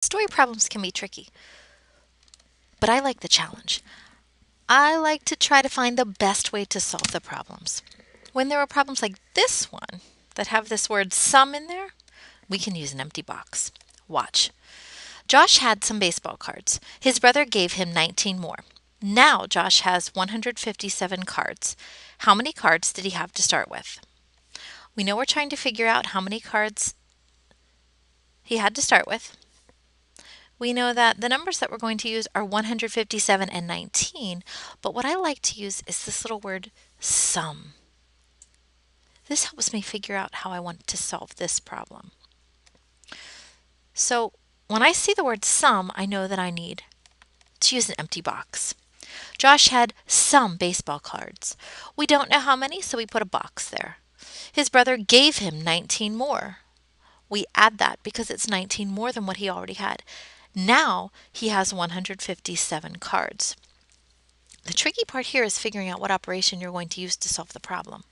Story problems can be tricky, but I like the challenge. I like to try to find the best way to solve the problems. When there are problems like this one that have this word sum in there, we can use an empty box. Watch. Josh had some baseball cards. His brother gave him 19 more. Now Josh has 157 cards. How many cards did he have to start with? We know we're trying to figure out how many cards he had to start with. We know that the numbers that we're going to use are 157 and 19, but what I like to use is this little word sum. This helps me figure out how I want to solve this problem. So when I see the word sum, I know that I need to use an empty box. Josh had some baseball cards. We don't know how many, so we put a box there. His brother gave him 19 more. We add that because it's 19 more than what he already had. Now he has 157 cards. The tricky part here is figuring out what operation you're going to use to solve the problem.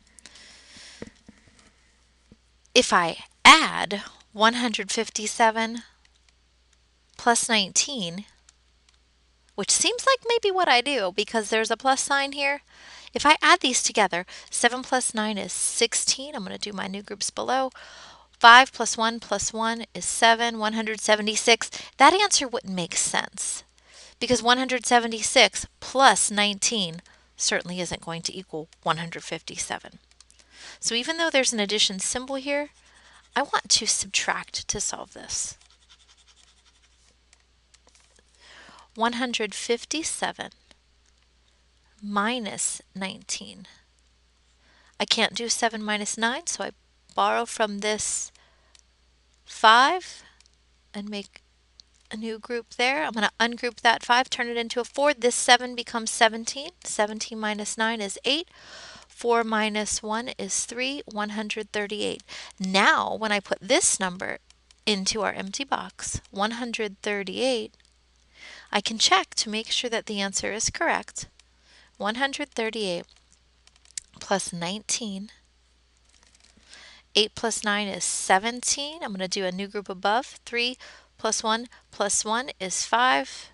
If I add 157 plus 19, which seems like maybe what I do because there's a plus sign here. If I add these together, 7 plus 9 is 16. I'm going to do my new groups below. 5 plus 1 is 7, 176. That answer wouldn't make sense because 176 plus 19 certainly isn't going to equal 157. So even though there's an addition symbol here, I want to subtract to solve this. 157 minus 19. I can't do 7 minus 9, so I borrow from this 5 and make a new group there. I'm going to ungroup that 5, turn it into a 4. This 7 becomes 17. 17 minus 9 is 8. 4 minus 1 is 3, 138. Now, when I put this number into our empty box, 138, I can check to make sure that the answer is correct. 138 plus 19. 8 plus 9 is 17. I'm going to do a new group above. 3 plus 1 is 5.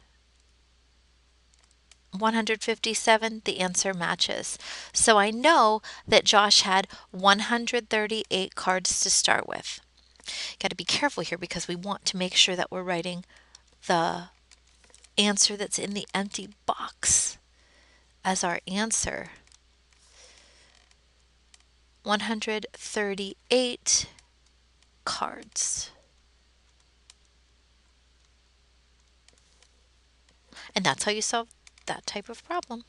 157, the answer matches. So I know that Josh had 138 cards to start with. Got to be careful here because we want to make sure that we're writing the answer that's in the empty box as our answer. 138 cards. And that's how you solve that type of problem.